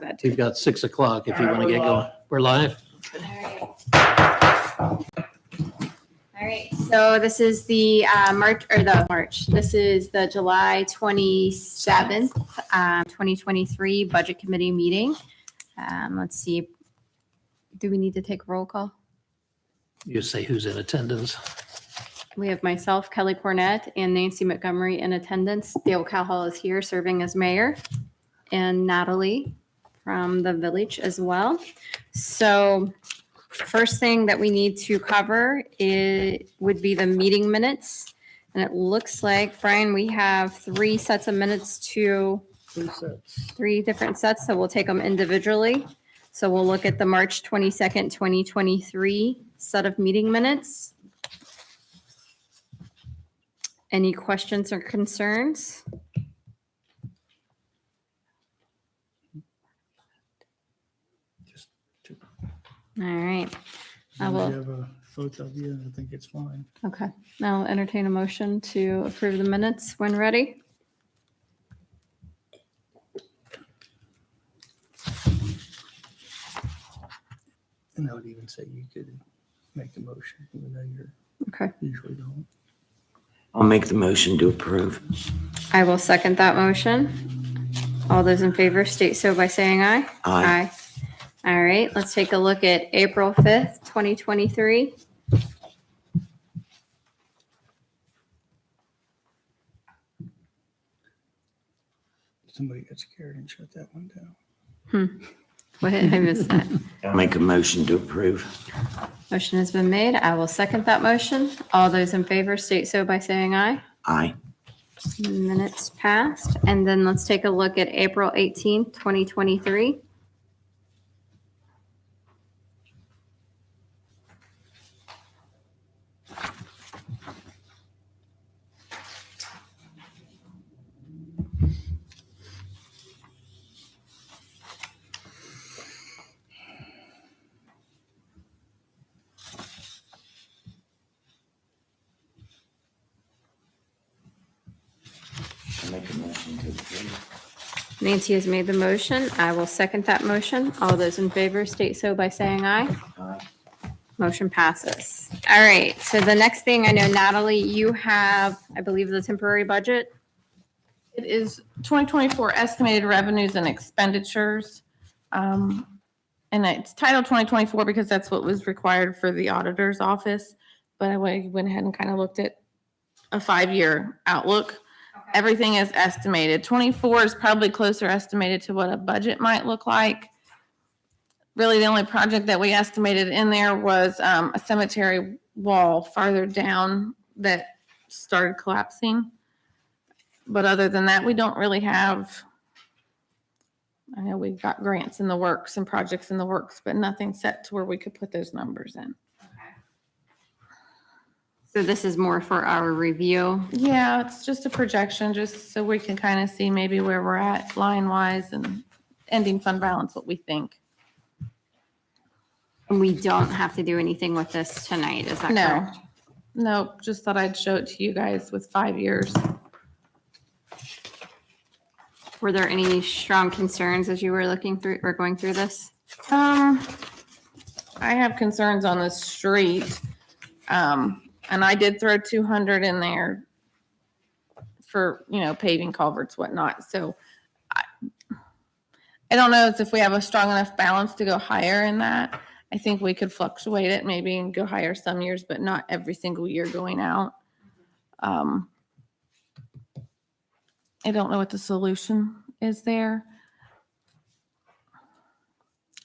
that too. We've got 6 o'clock if you want to get going. We're live. All right, so this is the this is the July 27th, 2023 Budget Committee meeting. Let's see, do we need to take a roll call? You say who's in attendance. We have myself, Kelly Cornett, and Nancy Montgomery in attendance. Dale Cowhall is here serving as mayor, and Natalie from the village as well. So first thing that we need to cover would be the meeting minutes. And it looks like, Brian, we have 3 sets of minutes to 3 different sets, so we'll take them individually. So we'll look at the March 22nd, 2023 set of meeting minutes. Any questions or concerns? All right. I We will. have a photo of you, I think it's fine. Okay. I'll entertain a motion to approve the minutes when ready. And I would even say you could make the motion, even though you Okay. usually don't. I'll make the motion to approve. I will second that motion. All those in favor state so by saying aye. Aye. All right, let's take a look at April 5th, 2023. Somebody got scared and shut that one down. What, I missed that. I'll make a motion to approve. Motion has been made. I will second that motion. All those in favor state so by saying aye. Aye. Minutes passed. And then let's take a look at April 18th, 2023. I'll make a motion to approve. Nancy has made the motion. I will second that motion. All those in favor state so by saying aye. Aye. Motion passes. All right, so the next thing, I know Natalie, you have, I believe, the temporary budget. It is 2024 estimated revenues and expenditures. And it's titled 2024 because that's what was required for the auditor's office. But I went ahead and kind of looked at a 5-year outlook. Everything is estimated. 24 is probably closer estimated to what a budget might look like. Really, the only project that we estimated in there was a cemetery wall farther down that started collapsing. But other than that, we don't really have, I know we've got grants in the works and projects in the works, but nothing set to where we could put those numbers in. So this is more for our review. Yeah, it's just a projection, just so we can kind of see maybe where we're at line-wise and ending fund balance, what we think. And we don't have to do anything with this tonight, is that No, correct? no, just thought I'd show it to you guys with 5 years. Were there any strong concerns as you were looking through or going through this? I have concerns on the street. And I did throw 200 in there for, paving culverts, whatnot. So I don't know if we have a strong enough balance to go higher in that. I think we could fluctuate it maybe and go higher some years, but not every single year going out. I don't know what the solution is there.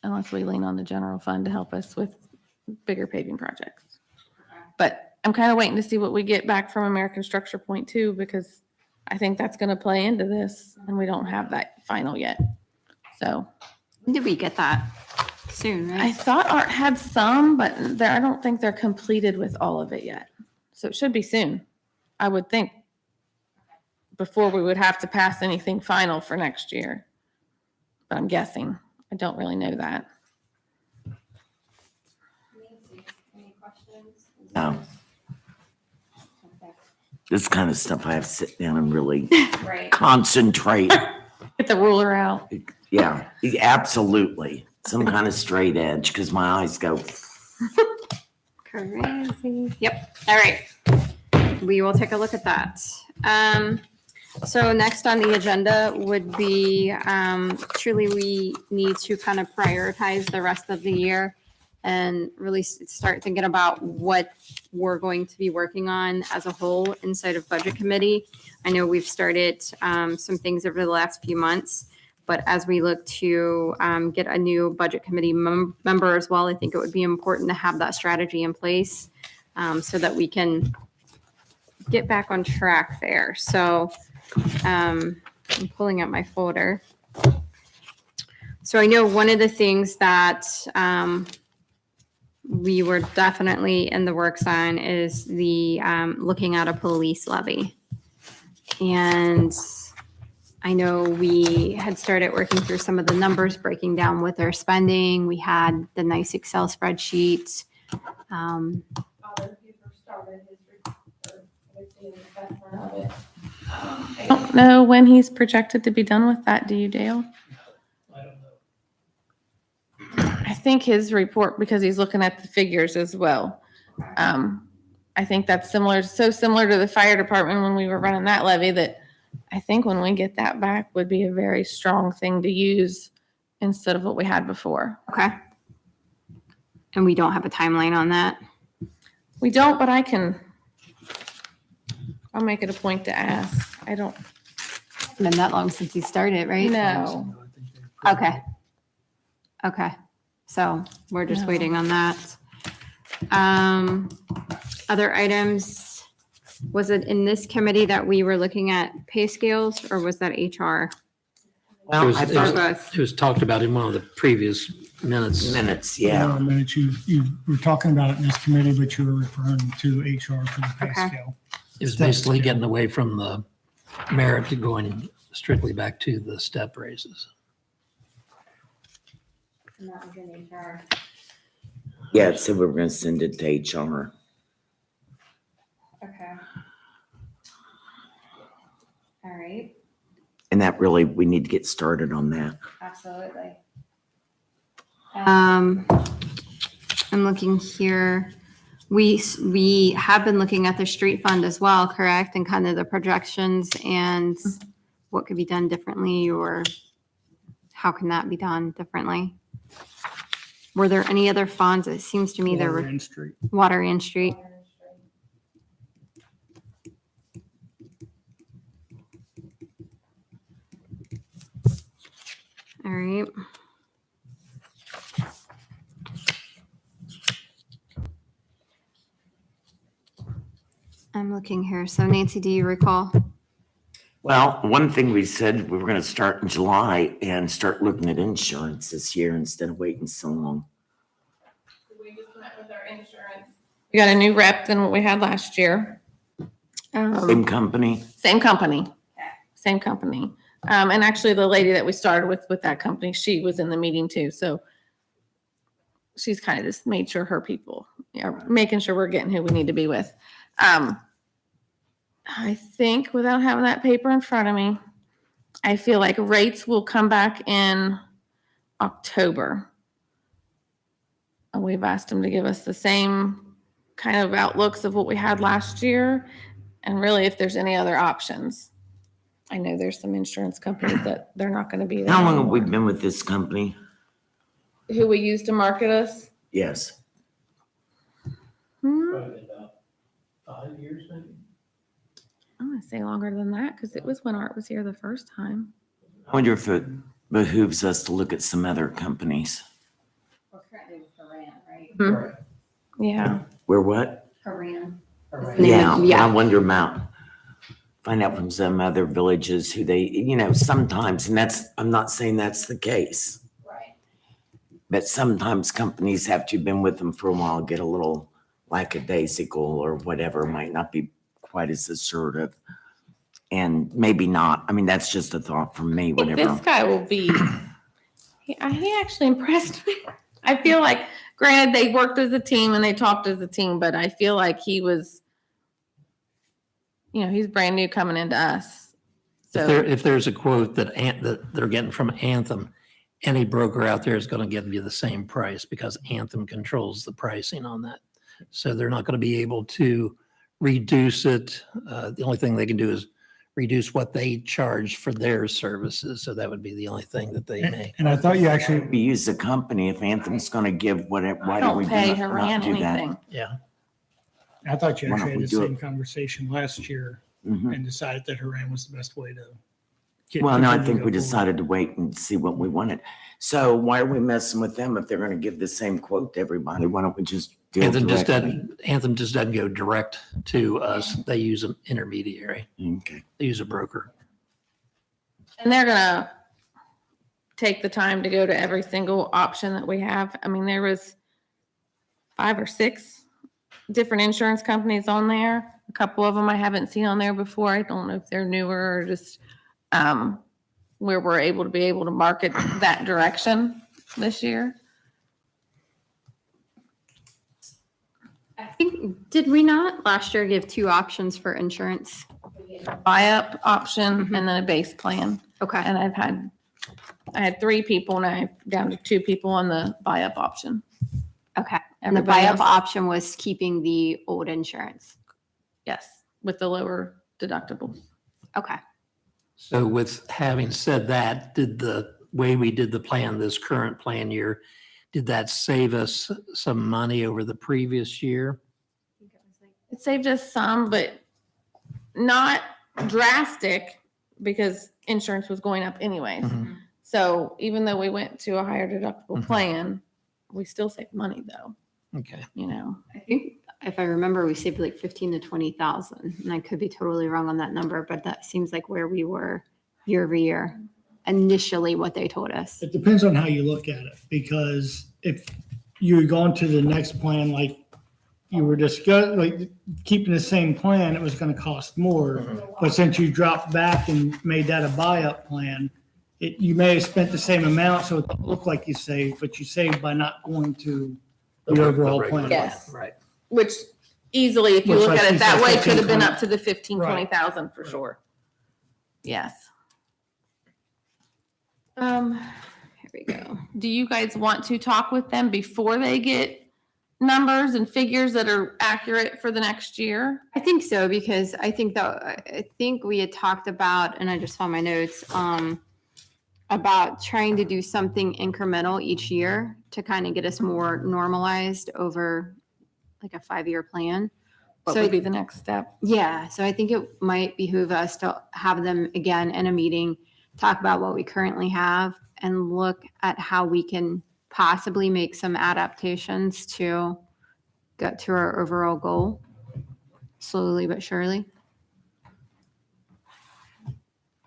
Unless we lean on the general fund to help us with bigger paving projects. But I'm kind of waiting to see what we get back from American Structure Point too, because I think that's going to play into this and we don't have that final yet. So When did we get that? Soon, I right? thought Art had some, but I don't think they're completed with all of it yet. So it should be soon, I would think, before we would have to pass anything final for next year. But I'm guessing. I don't really know that. Any questions? No. This kind of stuff I have to sit down and really Right. concentrate. Get the ruler out. Yeah, absolutely. Some kind of straight edge, because my eyes go, Crazy. Yep. All right. We will take a look at that. So next on the agenda would be, truly we need to kind of prioritize the rest of the year and really start thinking about what we're going to be working on as a whole inside of Budget Committee. I know we've started some things over the last few months, but as we look to get a new Budget Committee member as well, I think it would be important to have that strategy in place so that we can get back on track there. So I'm pulling up my folder. So I know one of the things that we were definitely in the works on is the looking at a police levy. And I know we had started working through some of the numbers, breaking down what they're spending. We had the nice Excel spreadsheet. I don't know when he's projected to be done with that. Do you, Dale? I don't know. I think his report, because he's looking at the figures as well. I think that's so similar to the fire department when we were running that levy that I think when we get that back would be a very strong thing to use instead of what we had before. Okay. And we don't have a timeline on that. We don't, but I'll make it a point to ask. I don't Been that long since you started, right? know. Okay. Okay. So we're just No. waiting on that. Other items, was it in this committee that we were looking at pay scales or was that HR? well, I It was- Or thought both? It was talked about in one of the previous minutes. minutes, Yeah. yeah. A minute, you were talking about it in this committee, but you were referring to HR for the pay Okay. scale. It was basically getting away from the merit to going strictly back to the step raises. Yeah, so we're gonna send it to HR. Okay. All right, And that really, we need to get started on that. absolutely. I'm looking here. We have been looking at the street fund as well, correct? And kind of the projections and what could be done differently or how can that be done differently? Were there any other funds? It seems to me there were Warren Street. water and street. All right. I'm looking here. So Nancy, do you recall? Well, one thing we said, we were gonna start in July and start looking at insurance this year instead of waiting so long. We just met with our insurance. We got a new rep than what we had last year. Same company? Same company. Same company. And actually the lady that we started with that company, she was in the meeting too. So she's kind of just made sure her people, making sure we're getting who we need to be with. I think without having that paper in front of me, I feel like rates will come back in October. And we've asked them to give us the same kind of outlooks of what we had last year. And really, if there's any other options. I know there's some insurance companies that they're not going to be there How long have we anymore. been with this company? Who we use to market us? Yes. Probably about 5 years maybe. I'm going to say longer than that because it was when Art was here the first time. I wonder if it behooves us to look at some other companies. We're currently with Haran, right? Hmm. Yeah. Where what? Haran. Yeah, Yeah. I wonder about, find out from some other villages who they, sometimes, and I'm not saying that's the case. Right. But sometimes companies, after you've been with them for a while, get a little lackadaisical or whatever, might not be quite as assertive. And maybe not. I mean, that's just a thought from me, I think whatever. this guy will be, he actually impressed me. I feel like, granted, they worked as a team and they talked as a team, but I feel like he was, he's brand new coming into us. So, If there's a quote that they're getting from Anthem, any broker out there is going to give you the same price because Anthem controls the pricing on that. So they're not going to be able to reduce it. The only thing they can do is reduce what they charge for their services. So that would be the only thing that they may. And I thought you actually, We use a company if Anthem's going to give why I do we don't pay not Haran do that? anything. Yeah. I thought you Why actually don't had we the do same it? conversation last year Mhm. and decided that Haran was the best way to get. Well, no, I continue to think go we forward. decided to wait and see what we wanted. So why are we messing with them if they're going to give the same quote to everybody? Why don't we just deal Anthem just directly? Anthem just doesn't go direct to us. They use an intermediary. Okay. They use a broker. And they're gonna take the time to go to every single option that we have. I mean, there was 5 or 6 different insurance companies on there. A couple of them I haven't seen on there before. I don't know if they're newer or just where we're able to market that direction this year. I think, did we not last year give 2 options for insurance? Buy-up option and then a base plan. Okay. And I had 3 people and I'm down to 2 people on the buy-up option. Okay. And the Everybody buy-up else- option was keeping the old insurance. Yes, with the lower deductibles. Okay. So with having said that, did the way we did the plan, this current plan year, did that save us some money over the previous year? It saved us some, but not drastic because insurance was going up anyways. Mhm. So even though we went to a higher deductible Mhm. plan, we still saved money though, Okay. you know. I think if I remember, we saved like 15 to 20,000, and I could be totally wrong on that number, but that seems like where we were year over year. Initially, what they told us. It depends on how you look at it, because if you had gone to the next plan, like you were like keeping the same plan, it was gonna cost more. But since you dropped back and made that a buy-up plan, you may have spent the same amount, so it looked like you saved, but you saved by not going to the overall plan. Yes. Right. Which easily, if you Which, look like at you it that said, way, 15, could have been 20. up to the 15, Right. 20,000 for Right. sure. Yes. Here we go. Do you guys want to talk with them before they get numbers and figures that are accurate for the next year? I think so, because I think we had talked about, and I just saw my notes, about trying to do something incremental each year to kind of get us more normalized over like a 5-year plan. What So would be the next step? yeah, so I think it might behoove us to have them again in a meeting, talk about what we currently have and look at how we can possibly make some adaptations to get to our overall goal slowly but surely.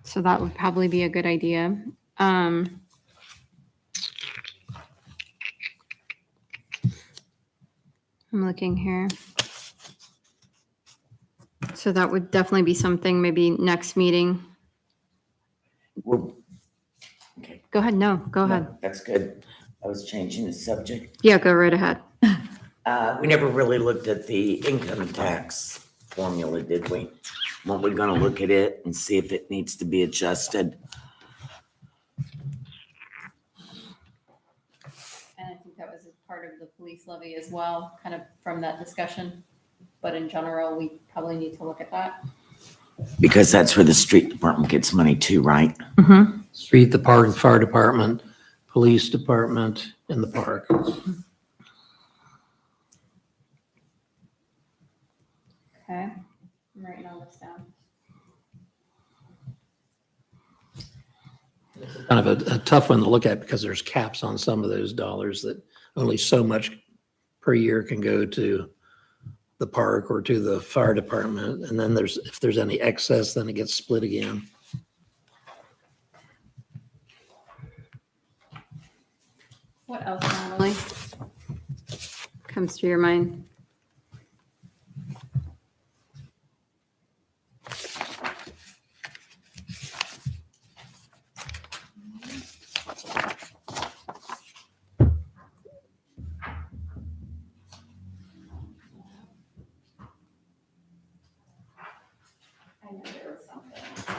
So that would probably be a good idea. I'm looking here. So that would definitely be something maybe next meeting. Well, okay. Go ahead. No, go ahead. No, that's good. I was changing the subject. Yeah, go right ahead. We never really looked at the income tax formula, did we? Weren't we gonna look at it and see if it needs to be adjusted? And I think that was part of the police levy as well, kind of from that discussion. But in general, we probably need to look at that. Because that's where the street department gets money too, right? Street, the park, fire department, police department, and the park. Okay, I'm writing all this down. Kind of a tough one to look at because there's caps on some of those dollars that only so much per year can go to the park or to the fire department. And then if there's any excess, then it gets split again. What else, Natalie? Comes to your mind? I know there was something.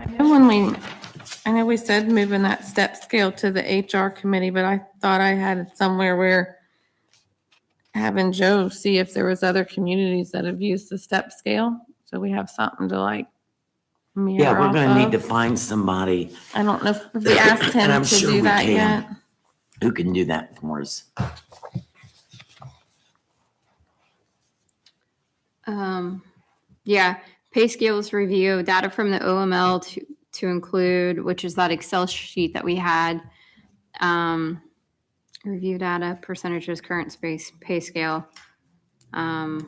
I know we said moving that step scale to the HR committee, but I thought I had it somewhere where having Joe see if there was other communities that have used the step scale. So we have something to like mirror Yeah, we're off gonna need to of. find somebody I don't know if we asked And I'm him to sure do we that can. yet. who can do that for us. Yeah, pay scales review, data from the OML to include, which is that Excel sheet that we had. Review data, percentages, current space, pay scale. I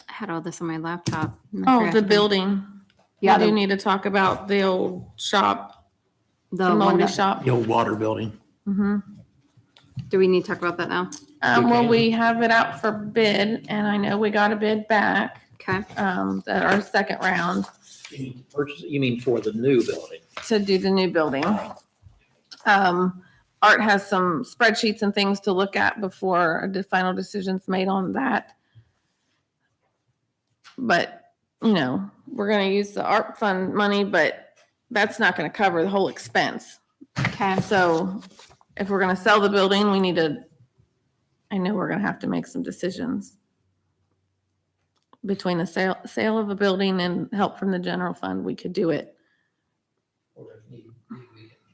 had all this on my laptop. and I Oh, forgot the to- building. Yeah, We do the, need to talk about the old shop, the the one moldy that, shop. The old water building. Mhm. do we need to talk about that now? Well, Okay. we have it out for bid and I know we got a bid back, Okay, that our second round You mean for the new building? to do the new building. Art has some spreadsheets and things to look at before the final decision's made on that. But, you know, we're gonna use the art fund money, but that's not gonna cover the whole expense. okay. So if we're gonna sell the building, we need to, I know we're gonna have to make some decisions between the sale of a building and help from the general fund. We could do it. Or if need, we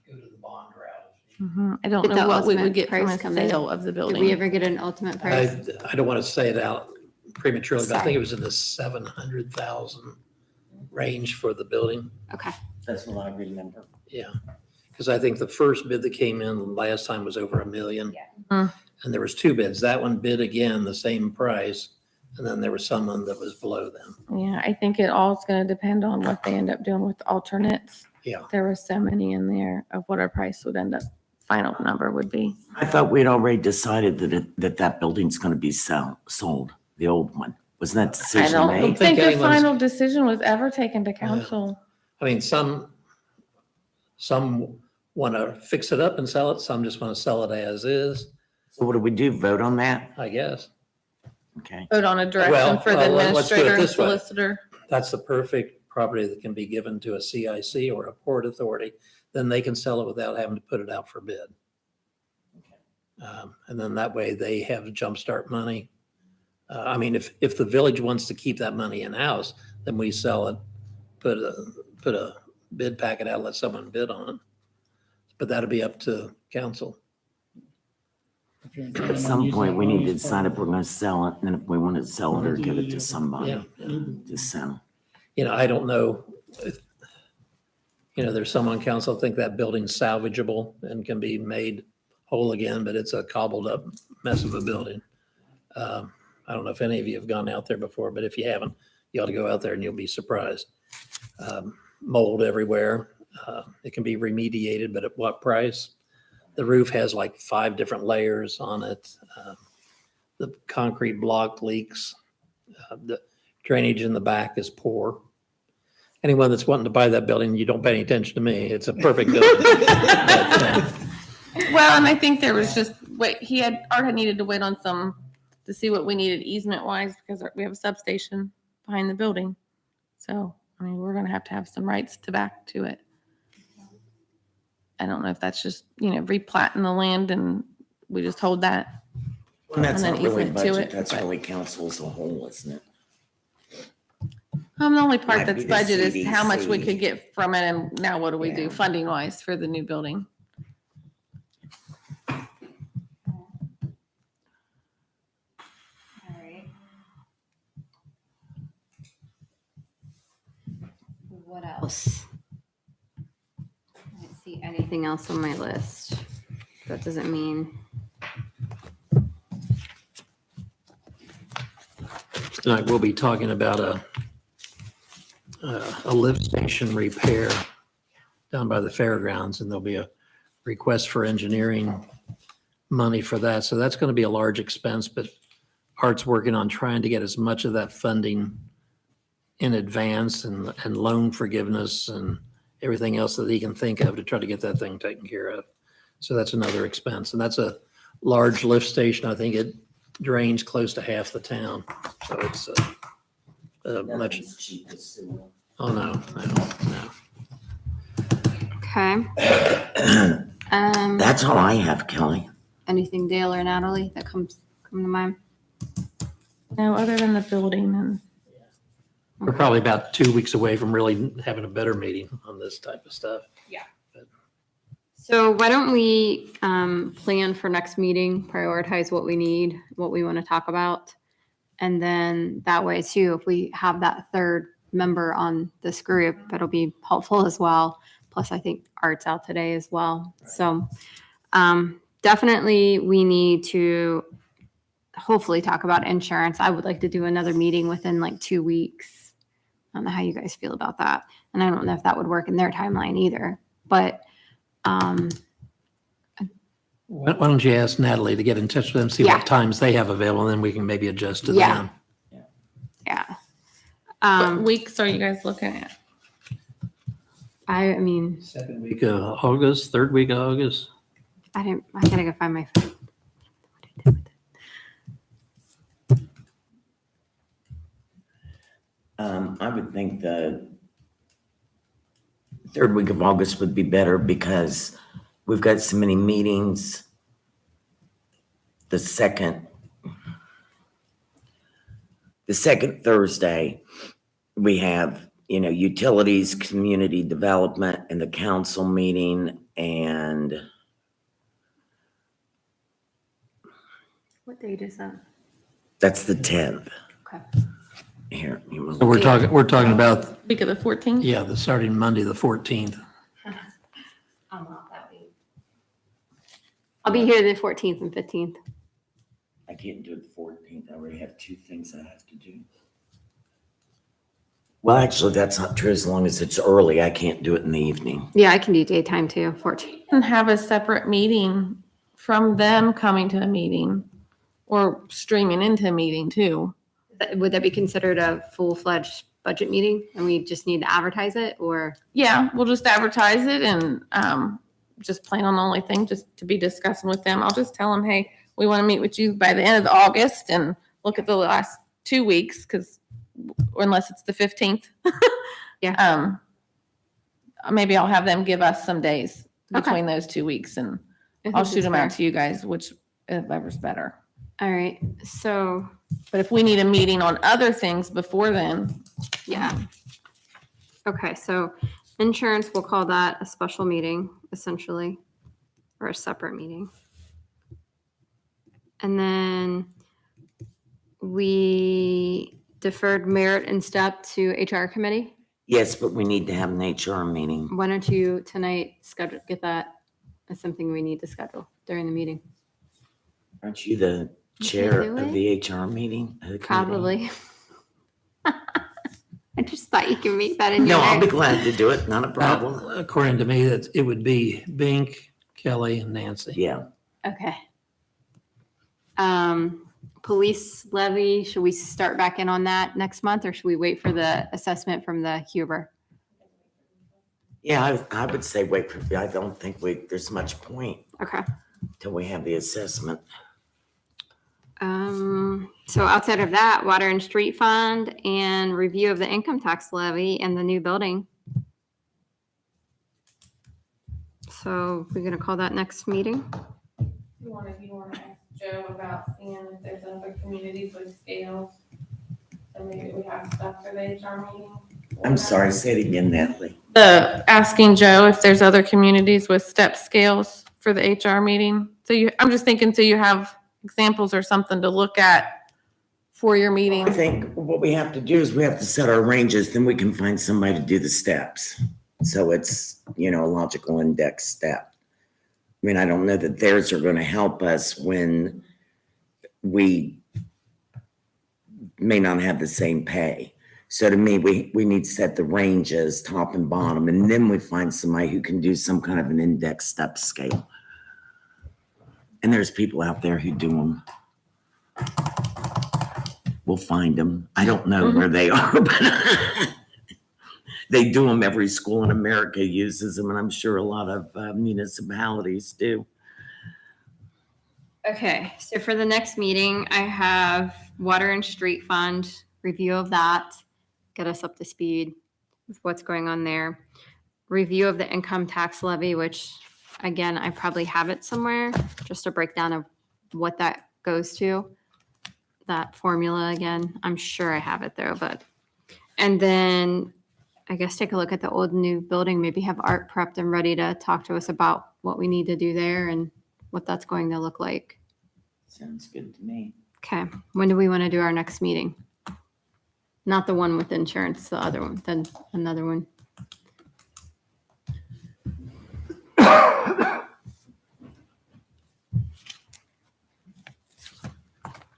go to the bond route. I don't Did know the what we ultimate would get from price a come in? sale of the Did we building. ever get an ultimate price? I don't want to say it out prematurely, but I think it was in the 700,000 range for the building. Okay, That's what I remember. Yeah, because I think the first bid that came in last time was over $1 million. Hmm. And there was two bids. That one bid again, the same price. And then there was someone that was below them. Yeah, I think it all is gonna depend on what they end up doing with alternates. Yeah. There were so many in there of what our price would end up, final number would be. I thought we'd already decided that building's gonna be sold, the old one. Wasn't that I decision don't made? think the anyone's- final decision was ever taken to council. I mean, some want to fix it up and sell it. Some just want to sell it as is, So what do we do? Vote on that? I guess. Okay. Vote on a direction Well, for the let's do it administrator and this way. solicitor. That's the perfect property that can be given to a CIC or a port authority. Then they can sell it without having to put it out for bid. And then that way they have jumpstart money. I mean, if the village wants to keep that money in-house, then we sell it, put a bid packet out, let someone bid on it. But that'll be up to council. At some point, we need to decide if we're gonna sell it, and then if we want to sell it or give it to somebody Yeah. to sell. You know, I don't know. There's some on council think that building's salvageable and can be made whole again, but it's a cobbled up mess of a building. I don't know if any of you have gone out there before, but if you haven't, you ought to go out there and you'll be surprised. Mold everywhere. It can be remediated, but at what price? The roof has like 5 different layers on it. The concrete block leaks. The drainage in the back is poor. Anyone that's wanting to buy that building, you don't pay any attention to me. It's a perfect building. But, Well, and I think there was just, Art had needed to wait on some, to see what we needed easement wise, because we have a substation behind the building. So, I mean, we're gonna have to have some rights to back to it. I don't know if that's just, replatting the land and we just hold that. And that's And not then really easement to budget, it, that's but- really council as a whole, isn't it? The only part Might that's be the budget is how much we CDC. could get from it, and now what do we do Yeah. funding wise for the new building? all right. What else? I don't see anything else on my list. That doesn't mean, Tonight, we'll be talking about a lift station repair down by the fairgrounds, and there'll be a request for engineering money for that. So that's going to be a large expense, but Art's working on trying to get as much of that funding in advance and loan forgiveness and everything else that he can think of to try to get that thing taken care of. So that's another expense. And that's a large lift station. I think it drains close to half the town. So it's much. Nothing's cheap as sewer. Oh, no. Okay. That's all I have, Kelly. Anything Dale or Natalie that come to mind? No, other than the building and We're probably about 2 weeks away from really having a better meeting on this type of stuff. So why don't we plan for next meeting, prioritize what we need, what we want to talk about. And then that way too, if we have that third member on this group, it'll be helpful as well. Plus I think Art's out today as well. So definitely we need to hopefully talk about insurance. I would like to do another meeting within like 2 weeks. I don't know how you guys feel about that. And I don't know if that would work in their timeline either, but Why don't you ask Natalie to get in touch with them, see Yeah. what times they have available, and then we can maybe adjust to Yeah. them. yeah. what weeks are you guys looking at? I mean, Second week of August, third week of August. I gotta go find my phone. I would think the third week of August would be better because we've got so many meetings. The second Thursday, we have, utilities, community development, and the council meeting, and What date is that? that's the 10th. Okay. Here, you will. So we're talking about, Week of the 14th? yeah, the starting Monday, the 14th. I'm not that week. I'll be here the 14th and 15th. I can't do it the 14th. I already have 2 things I have to do. Well, actually, that's not true. As long as it's early, I can't do it in the evening. Yeah, I can do daytime too, 14th. And have a separate meeting from them coming to a meeting or streaming into a meeting too. Would that be considered a full-fledged budget meeting and we just need to advertise it or? Yeah, we'll just advertise it and just plan on the only thing just to be discussing with them. I'll just tell them, hey, we want to meet with you by the end of August and look at the last 2 weeks because unless it's the 15th. Yeah. Maybe I'll have them give us some days Okay. between those 2 weeks and I think I'll shoot that's them fair. out to you guys, whichever's better. All right, so, But if we need a meeting on other things before then, yeah. Okay, so insurance, we'll call that a special meeting essentially, or a separate meeting. And then we deferred merit and step to HR committee. Yes, but we need to have an HR meeting. Why don't you tonight get that as something we need to schedule during the meeting? Aren't you the You chair can do of the HR meeting? of the committee? Probably. I just thought you could make that in your No, I'll be notes. glad to do it. Not a problem. According to me, that it would be Bink, Kelly, and Nancy. Yeah. Okay. Police levy, should we start back in on that next month or should we wait for the assessment from the Huber? Yeah, I would say wait for, I don't think there's much point Okay. till we have the assessment. So outside of that, water and street fund and review of the income tax levy and the new building. So we're gonna call that next meeting? you want to ask Joe about seeing if there's other communities with scales. So maybe we have stuff for the HR meeting. I'm sorry, say it again, Natalie. Asking Joe if there's other communities with step scales for the HR meeting. So I'm just thinking, so you have examples or something to look at for your meeting. I think what we have to do is we have to set our ranges, then we can find somebody to do the steps. So it's, a logical index step. I mean, I don't know that theirs are going to help us when we may not have the same pay. So to me, we need to set the ranges, top and bottom, and then we find somebody who can do some kind of an index step scale. And there's people out there who do them. We'll find them. I don't know where they are, but they do them. Every school in America uses them, and I'm sure a lot of municipalities do. Okay, so for the next meeting, I have water and street fund, review of that. get us up to speed with what's going on there. Review of the income tax levy, which again, I probably have it somewhere, just a breakdown of what that goes to. That formula again, I'm sure I have it there, and then I guess take a look at the old and new building, maybe have Art prepped and ready to talk to us about what we need to do there and what that's going to look like. Sounds good to me. Okay, when do we want to do our next meeting? Not the one with insurance, the other one, then another one.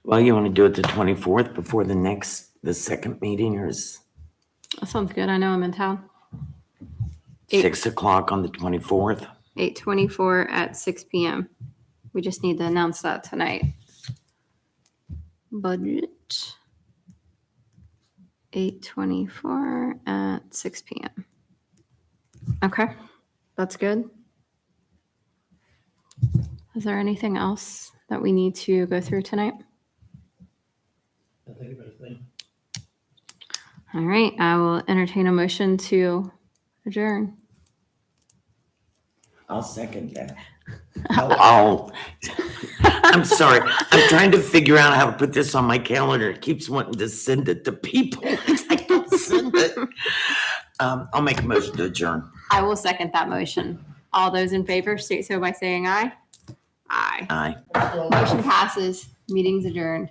Well, you want to do it the 24th before the second meeting, or is That sounds good. I know I'm in town. Eight. 6 o'clock on the 24th? 8:24 at 6 p.m. We just need to announce that tonight. Budget. 8:24 at 6 p.m. Okay, that's good. Is there anything else that we need to go through tonight? I think of everything. All right, I will entertain a motion to adjourn. I'll second that. Oh, I'm sorry. I'm trying to figure out how to put this on my calendar. It keeps wanting to send it to people. I don't send it. I'll make a motion to adjourn. I will second that motion. All those in favor state so by saying aye. Aye. Aye. Motion passes. Meeting's adjourned.